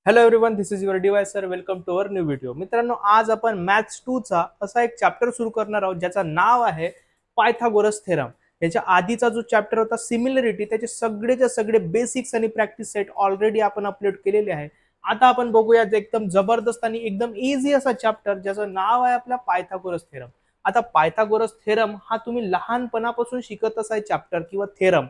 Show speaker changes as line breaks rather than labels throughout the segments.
Hello everyone, this is your device sir. Welcome to our new video. मित्रांनो, आज आपण maths 2 चा असा एक चॅप्टर सुरू करणार आहोत ज्याचं नाव आहे पायथागोरस थेरम. याच्या आधीचा जो चॅप्टर होता सिमिलरिटी, त्याचे सगळेच्या सगळे बेसिक्स आणि प्रॅक्टिस सेट ऑलरेडी आपण अपलोड केलेले आहे. आता आपण बघूया एकदम जबरदस्त आणि एकदम इझी असा चॅप्टर ज्याचं नाव आहे आपला पायथागोरस थेरम. आता पायथागोरस थेरम हा तुम्ही लहानपणापासून शिकत असाय चॅप्टर किंवा थेरम.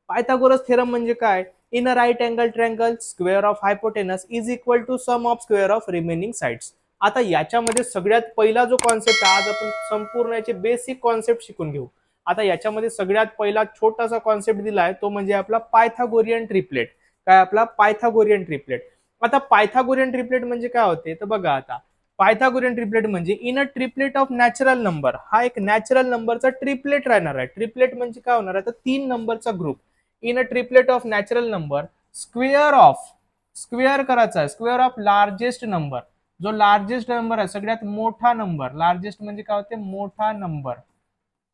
पायथागोरस थेरम म्हणजे काय? In a right angle triangle, square of hypotenuse is equal to sum of square of remaining sides. आता याच्यामध्ये सगळ्यात पहिला जो कॉन्सेप्ट आहे, आज आपण संपूर्ण याचे बेसिक कॉन्सेप्ट शिकून घेऊ. आता याच्यामध्ये सगळ्यात पहिला छोटासा कॉन्सेप्ट दिलाय तो म्हणजे आपला पायथागोरियन ट्रिपलेट. काय आपला पायथागोरियन ट्रिपलेट. आता पायथागोरियन ट्रिपलेट म्हणजे काय होते तर बघा, आता पायथागोरियन ट्रिपलेट म्हणजे in a triplet of natural number. हा एक नॅचरल नंबरचा ट्रिपलेट राहणार आहे. ट्रिपलेट म्हणजे काय होणार आहे तर 3 नंबरचा group. In a triplet of natural number, square करायचा आहे, स्क्वेअर ऑफ लार्जेस्ट नंबर. जो लार्जेस्ट नंबर आहे, सगळ्यात मोठा नंबर. लार्जेस्ट म्हणजे काय होते मोठा नंबर.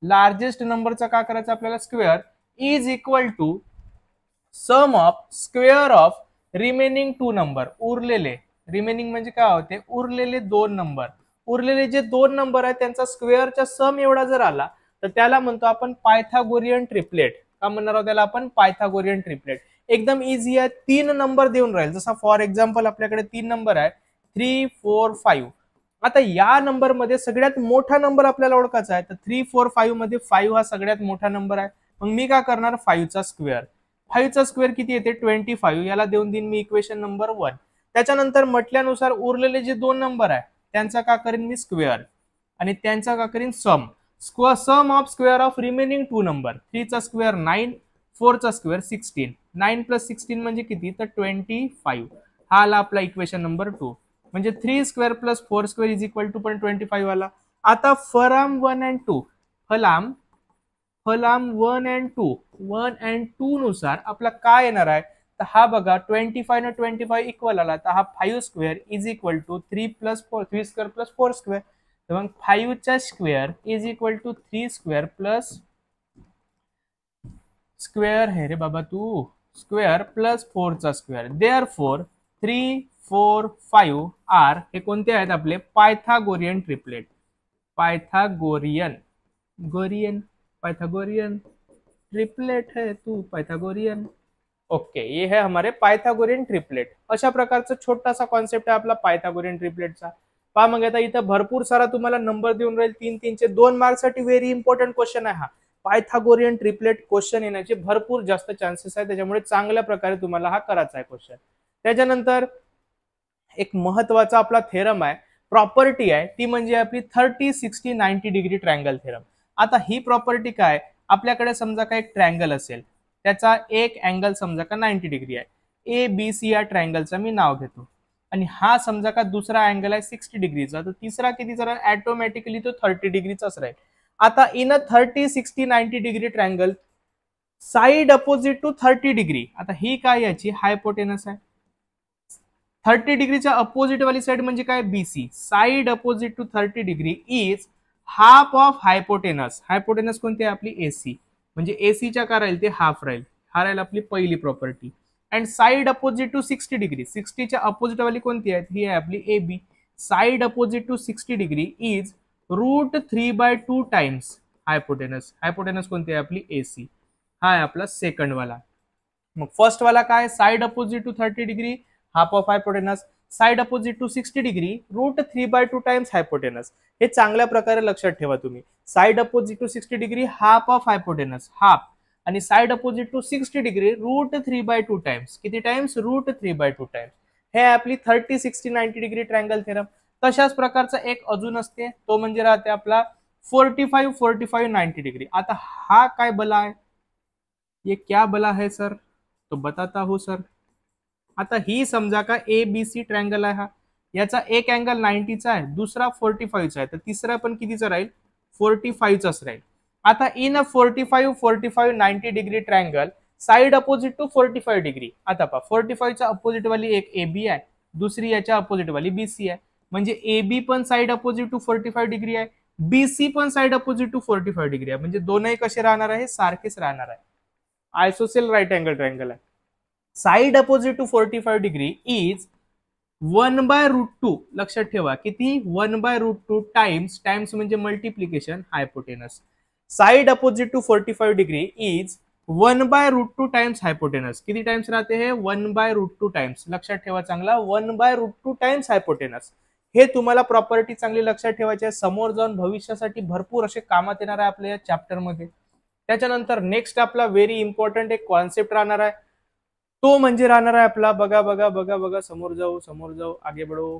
लार्जेस्ट नंबरचा काय करायचा आपल्याला square is equal to sum of square of remaining 2 number. उरलेले, रिमेनिंग म्हणजे काय होते उरलेले 2 नंबर. उरलेले जे 2 नंबर आहेत त्यांचा स्क्वेअरचा सम एवढा जर आला तर त्याला म्हणतो आपण पायथागोरियन ट्रिपलेट. का म्हणणार आहोत त्याला आपण पायथागोरियन ट्रिपलेट. एकदम इझी आहे. 3 नंबर देऊन राहील. जसा फॉर एक्झाम्पल आपल्याकडे 3 नंबर आहे 3, 4, 5. आता या नंबर मध्ये सगळ्यात मोठा नंबर आपल्याला ओळखायचा आहे तर 3, 4, 5 मध्ये 5 हा सगळ्यात मोठा नंबर आहे. मग मी काय करणार 5 चा स्क्वेअर. 5 चा स्क्वेअर किती येते 25. याला देऊन देईन मी इक्वेशन नंबर 1. त्याच्यानंतर म्हटल्यानुसार उरलेले जे 2 नंबर आहे त्यांचा का करीन मी स्क्वेअर आणि त्यांचा का करीन sum. Sum of square of remaining 2 number. 3 चा स्क्वेअर 9, 4 चा स्क्वेअर 16. 9 प्लस 16 म्हणजे किती तर 25. हा आला आपला इक्वेशन नंबर 2. म्हणजे 3 square plus 4 square is equal to पण 25 आला. आता फलाम 1 अँड 2, फलाम 1 अँड 2 नुसार आपला काय येणार आहे तर हा बघा 25 न 25 इक्वल आला तर हा 5 square is equal to 3 plus 4, 3 square plus 4 square. तर मग 5 चा square is equal to 3 square plus square है रे बाबा तू, स्क्वेअर प्लस 4 चा स्क्वेअर. देअरफॉर 3, 4, 5 आर हे कोणते आहेत आपले Pythagorean triplet. Pythagorean Pythagorean triplet है तू पायथागोरियन. ओके, ये है हमारे पायथागोरियन ट्रिपलेट. अशा प्रकारचा छोटासा कॉन्सेप्ट आहे आपला पायथागोरियन ट्रिपलेटचा. पहा मग आता इथं भरपूर सारा तुम्हाला नंबर देऊन राहील 3 चे. 2 मार्क्ससाठी व्हेरी इम्पॉर्टंट क्वेश्चन आहे हा. पायथागोरियन ट्रिपलेट क्वेश्चन येण्याचे भरपूर जास्त चान्सेस आहेत. त्याच्यामुळे चांगल्या प्रकारे तुम्हाला हा करायचा आहे क्वेश्चन. त्याच्यानंतर एक महत्वाचा आपला थेरम आहे, प्रॉपर्टी आहे, ती म्हणजे आपली 30, 60, 90 डिग्री ट्रायंगल थेरम. आता ही प्रॉपर्टी काय, आपल्याकडे समजा का एक ट्रायंगल असेल, त्याचा एक अँगल समजा का 90 डिग्री आहे. ए बी सी या ट्रायंगलचं मी नाव घेतो आणि हा समजा का दुसरा अँगल आहे 60 डिग्रीचा, तर तिसरा कितीचा राहील ऑटोमॅटिकली तो 30 डिग्रीचाच राहील. आता in a 30, 60, 90 degree triangle side opposite to 30 degree. आता ही काय याची हायपोटेनस आहे. 30 डिग्रीच्या अपोजिट वाली साइड म्हणजे काय BC. Side opposite to 30 degree is half of hypotenuse. Hypotenuse कोणती आहे आपली एसी. म्हणजे एसीच्या काय राहील ते हाफ राहील. हा राहील आपली पहिली property. And side opposite to 60 degree, 60च्या अपोजिट वाली कोणती आहे ही आहे आपली A B. Side opposite to 60 degree is √3/2 times hypotenuse. Hypotenuse कोणती आहे आपली एसी. हा आहे आपला सेकंड वाला. मग फर्स्ट वाला काय side opposite to 30 degree half of hypotenuse, side opposite to 60 degree √3/2 times hypotenuse. हे चांगल्या प्रकारे लक्षात ठेवा तुम्ही. Side opposite to 60 degree half of hypotenuse half, आणि side opposite to 60 degree √3/2 times. किती टाइम्स √3/2 टाइम्स. हे आपली 30, 60, 90 डिग्री ट्रायंगल थेरम. तशाच प्रकारचा एक अजून असते, तो म्हणजे राहते आपला 45, 45, 90 डिग्री. आता हा काय बला आहे, ये क्या बला है सर, तो बताता हूं सर. आता ही समजा का ए बी सी ट्रायंगल आहे. हा याचा एक अँगल 90चा आहे, दुसरा 45चा आहे, तर तिसरा पण कितीचा राहील 45चाच राहील. आता in a 45, 45, 90 degree triangle side opposite to 45 degree. आता पहा 45च्या अपोजिट वाली एक ए बी आहे, दुसरी याच्या अपोजिट वाली बी सी आहे. म्हणजे ए बी पण साइड अपोजिट टू 45 डिग्री आहे, बी सी पण साइड अपोजिट टू 45 डिग्री आहे. म्हणजे दोनही कसे राहणार आहे सारखेच राहणार आहे. आयसोसेल राईट अँगल ट्रायंगल आहे. Side opposite to 45 degree is 1/√2 लक्षात ठेवा किती 1/√2 टाइम्स म्हणजे multiplication hypotenuse. Side opposite to 45 degree is 1/√2 times hypotenuse. किती टाइम्स राहते हे 1/√2 टाइम्स. लक्षात ठेवा चांगला 1/√2 टाइम्स हायपोटेनस. हे तुम्हाला प्रॉपर्टी चांगली लक्षात ठेवायची आहे. समोर जाऊन भविष्यासाठी भरपूर असे कामात येणार आहे आपल्या या चॅप्टर मध्ये. त्याच्यानंतर नेक्स्ट आपला व्हेरी इम्पॉर्टंट एक कॉन्सेप्ट राहणार आहे. तो म्हणजे राहणार आहे आपला बघा समोर जाऊ आगे बढो.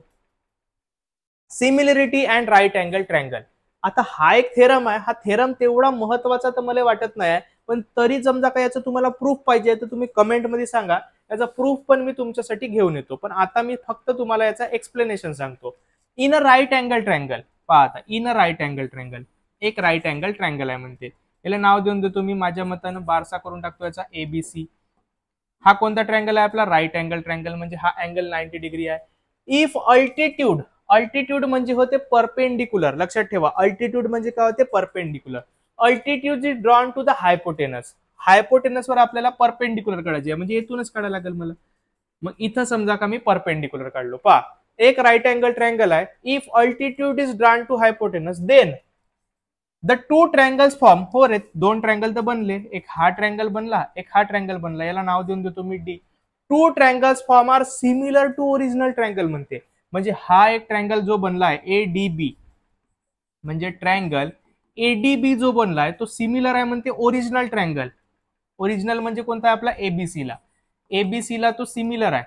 Similarity and right angle triangle. आता हा एक थेरम आहे. हा थेरम तेवढा महत्वाचा तर मला वाटत नाही, पण तरी समजा काय याचं तुम्हाला प्रूफ पाहिजे तर तुम्ही कमेंट मध्ये सांगा. याचा प्रूफ पण मी तुमच्यासाठी घेऊन येतो. पण आता मी फक्त तुम्हाला याचा एक्सप्लेनेशन सांगतो. In a right angle triangle पहा आता in a right angle triangle एक राईट अँगल ट्रँगल आहे म्हणते. याला नाव देऊन देतो मी माझ्या मतानं बारसा करून टाकतो याचा एबीसी. हा कोणता ट्रँगल आहे आपला राईट अँगल ट्रँगल म्हणजे हा अँगल 90 डिग्री आहे. इफ अल्टिट्यूड म्हणजे होते परपेंडिक्युलर. लक्षात ठेवा अल्टिट्यूड म्हणजे काय होते perpendicular. Altitude is drawn to the hypotenuse. Hypotenuse वर आपल्याला परपेंडिक्युलर काढायचे म्हणजे इथूनच काढायला लागेल मला. मग इथं समजा का मी परपेंडिक्युलर काढलो. पहा एक राईट अँगल ट्रँगल आहे. If altitude is drawn to hypotenuse then the two triangles form. हो रे दोन ट्रँगल तर बनले. एक हा ट्रँगल बनला एक हा ट्रँगल बनला. याला नाव देऊन देतो मी D. Two triangles form are similar to original triangle म्हणते. म्हणजे हा एक ट्रँगल जो बनलाय एडीबी म्हणजे ट्रँगल एडीबी जो बनलाय तो सिमिलर आहे म्हणते ओरिजिनल ट्रँगल. ओरिजिनल म्हणजे कोणता आहे आपला एबीसी ला. एबीसी ला तो सिमिलर आहे.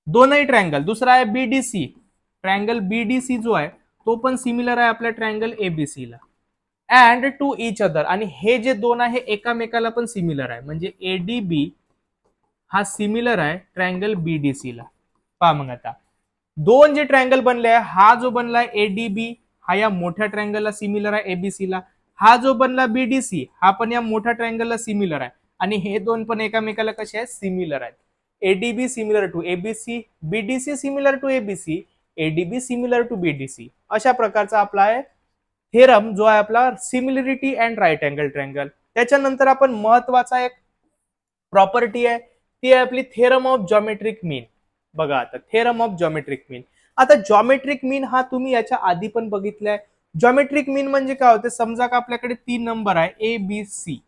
दोनही ट्रँगल. दुसरा आहे बीडीसी. ट्रँगल बीडीसी जो आहे तो पण सिमिलर आहे आपल्या ट्रँगल एबीसी ला. And to each other. आणि हे जे दोन आहे एकामेकाला पण सिमिलर आहे. म्हणजे एडीबी हा सिमिलर आहे ट्रँगल बीडीसी ला. पहा मग आता दोन जे ट्रँगल बनले आहे. हा जो बनलाय एडीबी हा या मोठ्या ट्रँगलला सिमिलर आहे एबीसी ला. हा जो बनला बीडीसी हा पण या मोठ्या ट्रँगलला सिमिलर आहे. आणि हे दोन पण एकामेकाला कसे आहेत सिमिलर आहेत. ADB similar to ABC, BDC similar to ABC, ADB similar to BDC. अशा प्रकारचा आपला आहे थेरम जो आहे आपला similarity and right angle triangle. त्याच्यानंतर आपण महत्वाचा एक प्रॉपर्टी आहे ती आहे आपली थेरम ऑफ जॉमेट्रिक मीन. बघा आता थेरम ऑफ जॉमेट्रिक मीन. आता जॉमेट्रिक मीन हा तुम्ही याच्या आधी पण बघितलाय. जॉमेट्रिक मीन म्हणजे काय होते समजा का आपल्याकडे 3 नंबर आहे ए बी सी.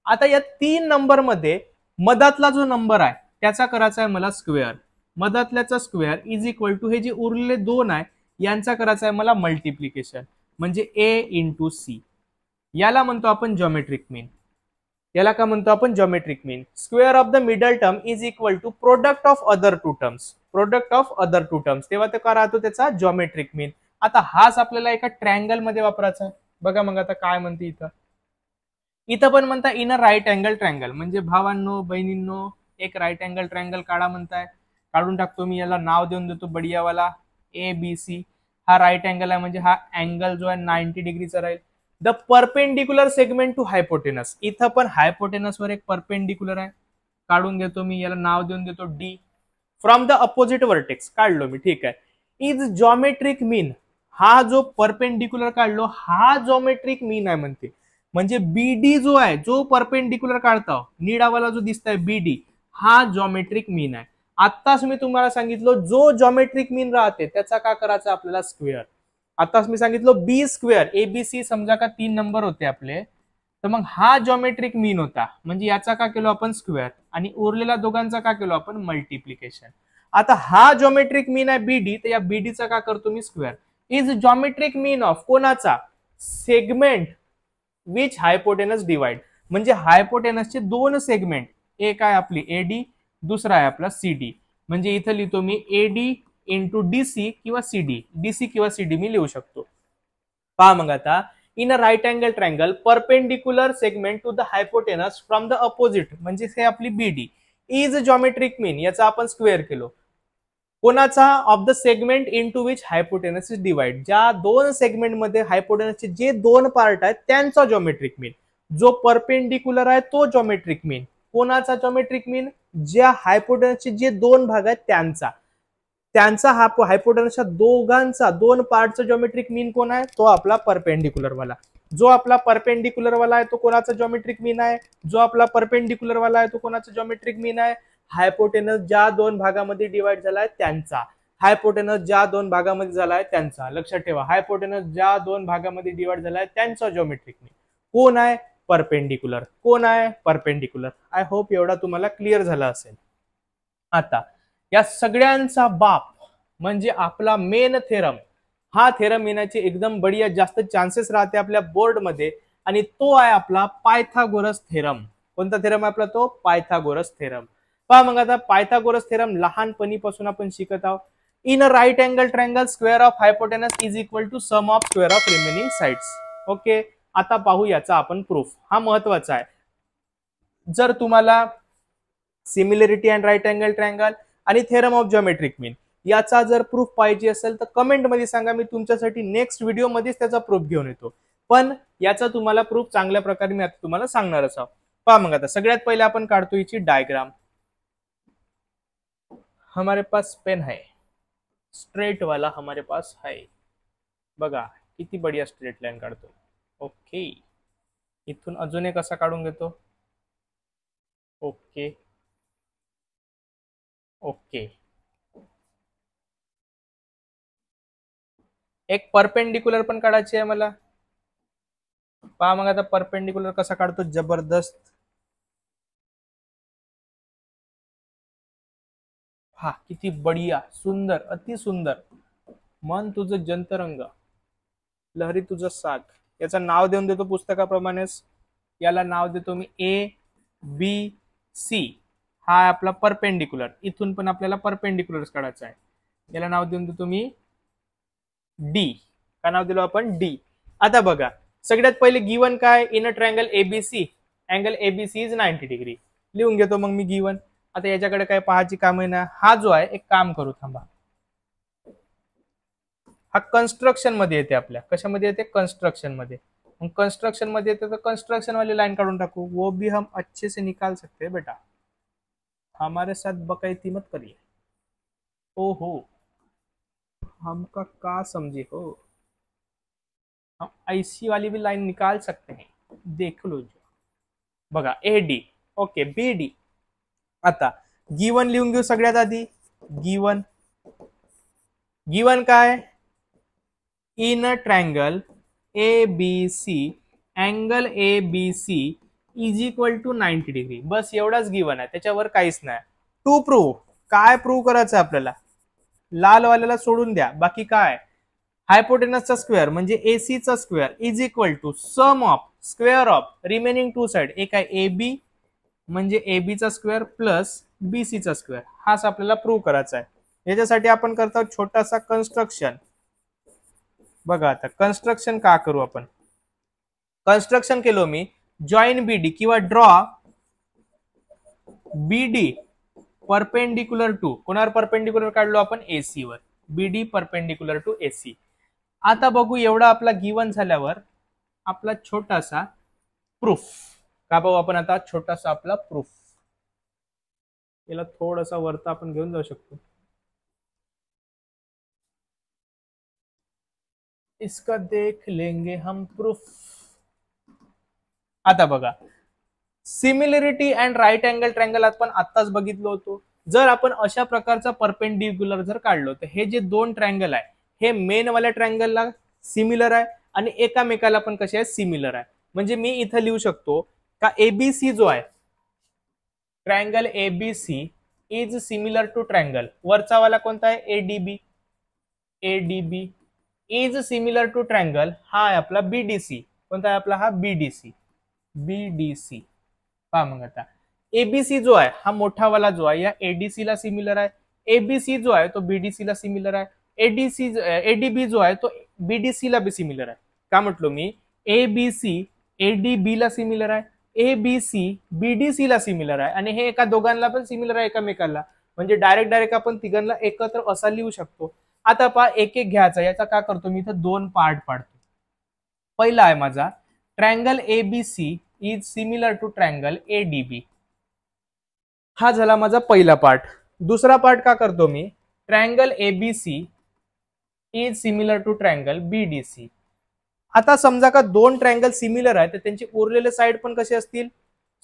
आता या 3 नंबर मध्ये मधातला जो नंबर आहे त्याचा करायचा आहे मला स्क्वेअर. मधातल्याचा स्क्वेअर इज इक्वल टू हे जे उरलेले 2 आहे यांचा करायचा आहे मला मल्टिप्लिकेशन म्हणजे ए इंटू सी. याला म्हणतो आपण जॉमेट्रिक मीन. याला का म्हणतो आपण geometric mean. Square of the middle term is equal to product of other two terms. Product of other two terms तेव्हा ते काय राहतो त्याचा जॉमेट्रिक मीन. आता हाच आपल्याला एका ट्रँगल मध्ये वापरायचा आहे. बघा मग आता काय म्हणते इथं पण म्हणता in a right angle triangle म्हणजे भावांनो बहिणींनो एक राईट अँगल ट्रँगल काढा म्हणताय. काढून टाकतो मी. याला नाव देऊन देतो बढियावाला ए बी सी. हा राईट अँगल आहे म्हणजे हा अँगल जो आहे 90 डिग्रीचा राहील. The perpendicular segment to hypotenuse. इथं पण हायपोटेनस वर एक परपेंडिक्युलर आहे. काढून घेतो मी. याला नाव देऊन देतो D. From the opposite vertex काढलो मी. ठीक आहे. इज जॉमेट्रिक मीन. हा जो परपेंडिक्युलर काढलो हा जॉमेट्रिक मीन आहे म्हणते. म्हणजे बीडी जो आहे जो परपेंडिक्युलर काढतो निळावाला जो दिसतोय बीडी हा जॉमेट्रिक मीन आहे. आत्ताच मी तुम्हाला सांगितलं जो जॉमेट्रिक मीन राहते त्याचा काय करायचं आपल्याला स्क्वेअर. आताच मी सांगितलं बी स्क्वेअर एबीसी समजा का 3 नंबर होते आपले तर मग हा जॉमेट्रिक मीन होता म्हणजे याचा का केलो आपण स्क्वेअर आणि उरलेला दोघांचा का केलो आपण मल्टिप्लिकेशन. आता हा जॉमेट्रिक मीन आहे बीडी तर या बीडीचा का करतो मी square. Is geometric mean of कोणाचा सेगमेंट विच हायपोटेनस डिवाइड. म्हणजे हायपोटेनसचे 2 सेगमेंट एक आहे आपली एडी दुसरा आहे आपला सीडी. म्हणजे इथं लिहितो मी एडी इंटू डीसी किंवा सीडी. डीसी किंवा सीडी मी लिहू शकतो. पहा मग आता in a right angle triangle perpendicular segment to the hypotenuse from the opposite म्हणजे हे आपली बीडी इज जॉमेट्रिक मीन. याचा आपण स्क्वेअर केलो. कोणाचा of the segment into which hypotenuse is divide. ज्या 2 सेगमेंट मध्ये हायपोटेनसचे जे 2 पार्ट आहेत त्यांचा जॉमेट्रिक मीन. जो परपेंडिक्युलर आहे तो जॉमेट्रिक मीन. कोणाचा जॉमेट्रिक मीन ज्या हायपोटेनसचे जे 2 भाग आहेत त्यांचा हा हायपोटेनसच्या दोघांचा 2 पार्टचा जॉमेट्रिक मीन कोण आहे तो आपला परपेंडिक्युलर वाला. जो आपला परपेंडिक्युलर वाला आहे तो कोणाचा जॉमेट्रिक मीन आहे. जो आपला परपेंडिक्युलर वाला आहे तो कोणाचा जॉमेट्रिक मीन आहे. हायपोटेनस ज्या दोन भागामध्ये डिवाइड झालाय त्यांचा, हायपोटेनस ज्या दोन भागामध्ये झालाय त्यांचा. लक्षात ठेवा, हायपोटेनस ज्या दोन भागामध्ये डिवाइड झालाय त्यांचा जॉमेट्रिक मीन कोण आहे, परपेंडिक्युलर. कोण आहे, परपेंडिक्युलर. आय होप एवढा तुम्हाला क्लिअर झाला असेल. आता या सगळ्यांचा बाप म्हणजे आपला मेन थेरम, हा थेरम येण्याचे एकदम बढिया जास्त चान्सेस राहते आपल्या बोर्ड मध्ये, आणि तो आहे आपला पायथागोरस थेरम. कोणता थेरम आहे आपला, तो पायथागोरस थेरम. पहा मग आता पायथागोरस थेरम लहानपणीपासून आपण शिकत आहोत. In a right angle triangle square of hypotenuse is equal to sum of square of remaining sides. Okay, आता पाहू याचा आपण प्रूफ. हा महत्वाचा आहे. जर तुम्हाला similarity and right angle triangle आणि थेरम ऑफ जिओमेट्रिक मीन याचा जर प्रूफ पाहिजे असेल तर कमेंट मध्ये सांगा, मी तुमच्यासाठी नेक्स्ट व्हिडिओ मध्येच त्याचा प्रूफ घेऊन येतो. पण याचा तुम्हाला प्रूफ चांगल्या प्रकारे मी आता तुम्हाला सांगणारच आहोत. पहा मग आता सगळ्यात पहिले आपण काढतो याची डायग्राम. हमारे पास पेन है स्ट्रेट वाला, हमारे पास है. बघा किती बढिया स्ट्रेट लाईन काढतो. ओके, इथून अजून एक असा काढून घेतो. ओके ओके, एक परपेंडिक्युलर पण काढायची आहे मला. पहा मग आता परपेंडिक्युलर कसा काढतो, जबरदस्त. हा किती बढिया, सुंदर, अति सुंदर. मन तुझं जंतरंग, लहरी तुझं साग. याचं नाव देऊन देतो पुस्तकाप्रमाणेच. याला नाव देतो मी ए बी सी. हा आपला परपेंडिक्युलर. इथून पण आपल्याला परपेंडिक्युलर काढायचा आहे. याला नाव देऊन देतो मी डी. का नाव दिलो आपण, डी. आता बघा सगळ्यात पहिले गिवन काय, in a triangle ABC angle ABC is 90 degree. लिहून घेतो मग मी गिवन. आता याच्याकडे काय पाहायची काम आहे ना. हा जो आहे एक काम करू, थांबा. हा कंस्ट्रक्शन मध्ये येते आपल्या. कशामध्ये येते, कंस्ट्रक्शन मध्ये. मग कंस्ट्रक्शन मध्ये येते तर कंस्ट्रक्शन वाली लाइन काढून टाकू. वो भी हम अच्छे से निकाल सकते हैं बेटा, हमारे साथ बकैती मत करिए. ओहो, हमका का समझे हो, हम ऐसी वाली भी लाइन निकाल सकते हैं, देख लो. बघा A D. Okay, B D. आता गिवन लिहून घेऊ सगळ्यात आधी. गिवन, गिवन काय, in a triangle A B C angle A B C is equal to 90 degree. बस एवढाच गिवन आहे, त्याच्यावर काहीच नाही. टू प्रूव्ह, काय प्रूव्ह करायचं आपल्याला, लाल वाल्याला सोडून द्या. बाकी काय, हायपोटेनसचा स्क्वेअर म्हणजे एसी चा square is equal to sum of square of remaining two side. एक आहे ए बी म्हणजे ए बी चा स्क्वेअर प्लस बी सी चा स्क्वेअर. हाच आपल्याला प्रूव्ह करायचा आहे. याच्यासाठी आपण करतो छोटासा कन्स्ट्रक्शन. बघा आता कन्स्ट्रक्शन का करू आपण, कन्स्ट्रक्शन केलो मी. जॉईन बीडी किंवा ड्रॉ बीडी परपेंडिक्युलर टू, कोणावर परपेंडिक्युलर काढलो आपण, एसी वर. बीडी परपेंडिक्युलर टू एसी. आता बघू एवढा आपला गिवन झाल्यावर आपला छोटासा प्रूफ का पाहू आपण आता. छोटासा आपला प्रूफ, याला थोडासा वरता आपण घेऊन जाऊ शकतो. इसका देख लेंगे हम प्रूफ. आता बघा similarity and right angle triangle आपण आत्ताच बघितलो होतो. जर आपण अशा प्रकारचा परपेंडिक्युलर जर काढलो तर हे जे दोन ट्रायंगल आहे हे मेन वाल्या ट्रायंगलला सिमिलर आहे आणि एकामेकाला पण कसे आहे, सिमिलर आहे. म्हणजे मी इथं लिहू शकतो का एबीसी जो आहे, triangle ABC is similar to triangle, वरचा वाला कोणता आहे, ADB. ADB is similar to triangle, हा आहे आपला बीडीसी. कोणता आहे आपला, हा बीडीसी. बीडीसी. पहा मग आता एबीसी जो आहे हा मोठा वाला जो आहे या एडीसी ला सिमिलर आहे. एबीसी जो आहे तो बीडीसी ला सिमिलर आहे. एडीबी जो आहे तो बीडीसी ला बी सिमिलर आहे. का म्हटलो मी, एबीसी एडीबी ला सिमिलर आहे, एबीसी बीडीसी ला सिमिलर आहे आणि हे एका दोघांना पण सिमिलर आहे एकामेकाला. म्हणजे डायरेक्ट आपण तिघांना एकत्र असा लिहू शकतो. आता पहा एक एक घ्यायचा. याचा का करतो मी, इथं दोन पार्ट पाडतो. पहिला आहे माझा triangle ABC is similar to triangle ADB. हा झाला माझा पहिला पार्ट. दुसरा पार्ट का करतो मी, triangle ABC is similar to triangle BDC. आता समजा का दोन ट्रायंगल सिमिलर आहेत तर त्यांची उरलेले साइड पण कसे असतील,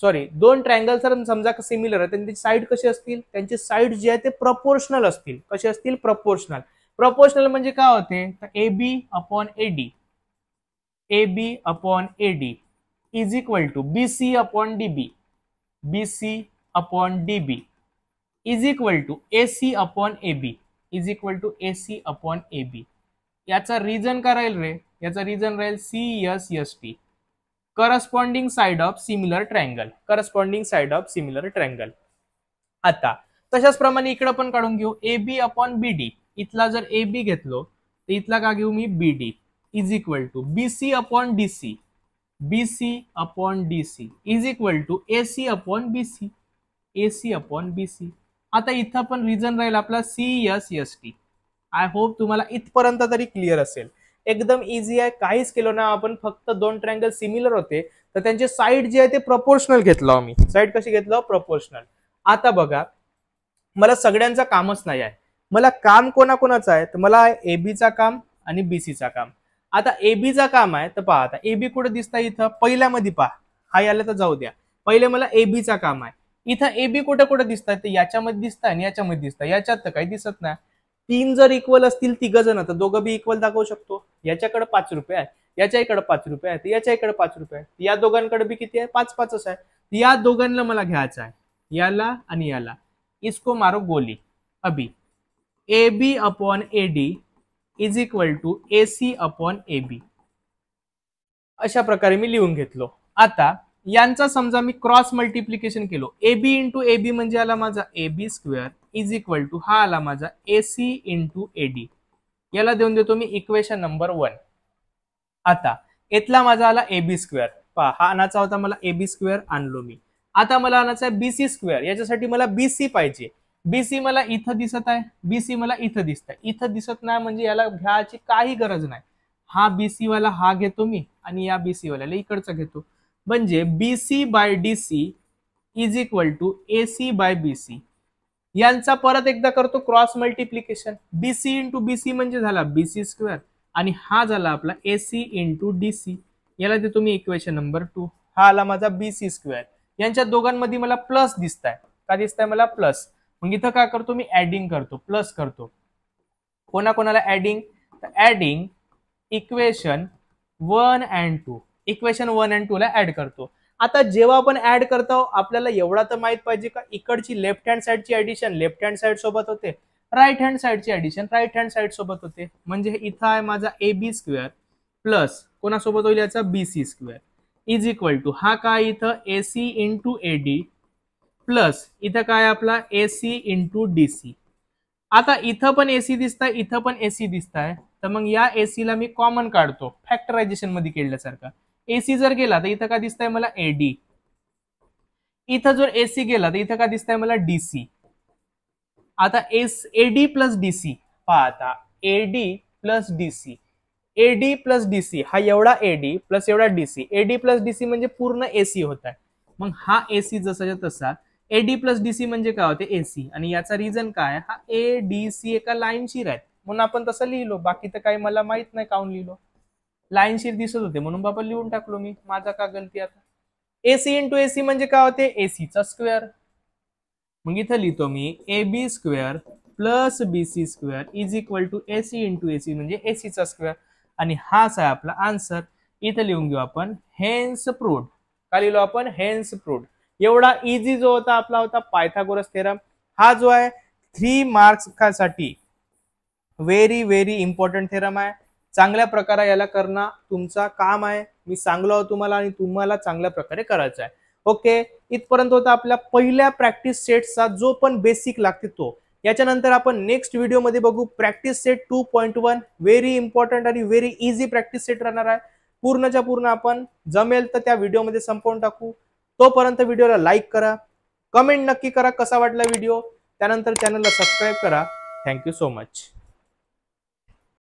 सॉरी, दोन ट्रायंगल जर समजा सिमिलर आहे, त्यांची साईड कशी असतील, त्यांची साईड जे आहे ते प्रपोर्शनल असतील. कसे असतील? प्रपोर्शनल. प्रपोर्शनल म्हणजे काय होते, तर A B upon AD, A B upon AD is equal to B C upon D B, B C upon D B is equal to A C upon A B, is equal to A C upon A B. याचा reason काय राहील रे? याचा reason राहील C S S T, corresponding side of similar triangle, corresponding side of similar triangle. आता तशाच प्रमाणे इकडे पण काढून घेऊ, ए बी अपॉन बी डी. इथला जर ए बी घेतलो तर इथला का घेऊ मी? B D is equal to B C upon D C, B C upon D C is equal to A C upon B C, A C upon B C. आता इथं पण रिझन राहील आपला C S S T. I hope तुम्हाला इथपर्यंत तरी clear असेल. एकदम इझी आहे, काहीच केलं ना आपण, फक्त दोन ट्रायंगल सिमिलर होते तर त्यांचे साईड जे आहे ते प्रपोर्शनल घेतलं आम्ही. साईड कशी घेतलं? प्रपोर्शनल. आता बघा, मला सगळ्यांचं कामच नाही आहे, मला काम कोणाकोणाचं आहे, तर मला एबीचा काम आणि बीसीचा काम. आता एबीचा काम आहे तर पहा, आता एबी कुठे दिसतं? इथं पहिल्यामध्ये पहा, हा याला तर जाऊ द्या, पहिले मला एबीचा काम आहे. इथं एबी कुठे कुठे दिसतात? तर याच्यामध्ये दिसतं आणि याच्यामध्ये दिसतं, याच्यात तर काही दिसत नाही. तीन जर इक्वल असतील, तिघ जण, तर दोघं बी इक्वल दाखवू शकतो. याच्याकडे 5 रुपये आहे, याच्या इकडे 5 रुपये आहे, याच्या इकडे 5 रुपये आहे, या दोघांकडे बी किती आहे? 5-5च आहे. या दोघांना मला घ्यायचं आहे, याला आणि याला. इसको मारो गोली. अभी A B upon A D is equal to A C upon A B, अशा प्रकारे मी लिहून घेतलो. आता यांचा समजा मी क्रॉस मल्टिप्लिकेशन केलो, A B into A B म्हणजे आला माझा A B square is equal to हा आला माझा A C into A D. याला देऊन देतो मी इक्वेशन नंबर 1. आता इथला माझा आला ए बी स्क्वेअर, पहा हा आणायचा होता मला, ए बी स्क्वेअर आणलो मी. आता मला आणायचा आहे बी सी स्क्वेअर, याच्यासाठी मला बी सी पाहिजे. बी सी मला इथं दिसत आहे, बी सी मला इथं दिसत आहे. इथं दिसत नाही म्हणजे याला घ्यायची काही गरज नाही. हा बी सी वाला हा घेतो मी आणि या बी सी वाल्याला इकडचा घेतो. म्हणजे B C by D C is equal to A C by B C. यांचा परत एकदा करतो cross multiplication. B C into B C म्हणजे झाला बी सी स्क्वेअर आणि हा झाला आपला A C into D C. याला देतो मी इक्वेशन नंबर 2. हा आला माझा बी सी स्क्वेअर. यांच्या दोघांमध्ये मला प्लस दिसताय, का दिसताय मला? प्लस. मग इथं काय करतो मी? ऍडिंग करतो, प्लस करतो. कोणाकोणाला ऍडिंग? तर adding equation 1 and 2, equation 1 and 2 ला ऍड करतो. आता जेव्हा आपण ऍड करतो आपल्याला एवढा तर माहित पाहिजे का इकडची लेफ्ट हँड साइडची ऍडिशन लेफ्ट हँड साइड सोबत होते, राईट हँड साइडची ऍडिशन राईट हँड साइड सोबत होते. म्हणजे इथं आहे माझा ए बी स्क्वेअर प्लस कोणासोबत होईल याचा B C square is equal to हा काय इथं A C into A D plus इथं काय आपला A C into D C. आता इथं पण एसी दिसताय, इथं पण एसी दिसताय, तर मग या एसी ला मी कॉमन काढतो फॅक्टरायझेशन मध्ये केल्यासारखं. एसी जर गेला तर इथं काय दिसतंय मला? एडी. इथं जर एसी गेला तर इथं काय दिसतंय मला? डीसी. आता एडी प्लस डीसी पहा, आता AD plus DC, AD plus DC हा एवढा एडी प्लस एवढा डीसी, एडी प्लस डीसी म्हणजे पूर्ण एसी होत आहे. मग हा एसी जसाच्या तसा, एडी प्लस डीसी म्हणजे काय होते? एसी. आणि याचा रिझन काय? हा ए डी सी एका लाईनशीर आहेत म्हणून आपण तसं लिहिलो, बाकी तर काही मला माहित नाही काऊन लिहिलो. लाईनशीर दिसत होते म्हणून बाबा लिहून टाकलो मी, माझा का गलती आता. एसी इंटू एसी म्हणजे काय होते? एसीचा स्क्वेअर. मग इथं लिहितो मी A B square plus B C square is equal to AC into AC म्हणजे एसीचा स्क्वेअर. आणि हाच आहे आपला आन्सर. इथं लिहून घेऊ आपण हेन्स प्रूव्ड. का लिहिलो आपण? Hence proved. एवढा इझी जो होता आपला होता पायथागोरस थेरम. हा जो आहे 3 मार्क्स साठी व्हेरी व्हेरी इम्पॉर्टंट थेरम आहे. चांगल्या प्रकारे याला करणं तुमचा काम आहे. मी सांगलो तुम्हाला आणि तुम्हाला चांगल्या प्रकारे करायचं आहे. ओके, इथपर्यंत होता आपल्या पहिल्या प्रॅक्टिस सेटचा जो पण बेसिक लागते तो. याच्यानंतर आपण नेक्स्ट व्हिडिओ मध्ये बघू प्रॅक्टिस सेट 2.1. व्हेरी इम्पॉर्टंट आणि व्हेरी इझी प्रॅक्टिस सेट राहणार आहे. पूर्णच्या पूर्ण आपण जमेल तर त्या व्हिडिओमध्ये संपवून टाकू. तोपर्यंत व्हिडिओला लाईक करा, कमेंट नक्की करा कसा वाटला व्हिडिओ, त्यानंतर चॅनलला सबस्क्राईब करा. Thank you so much.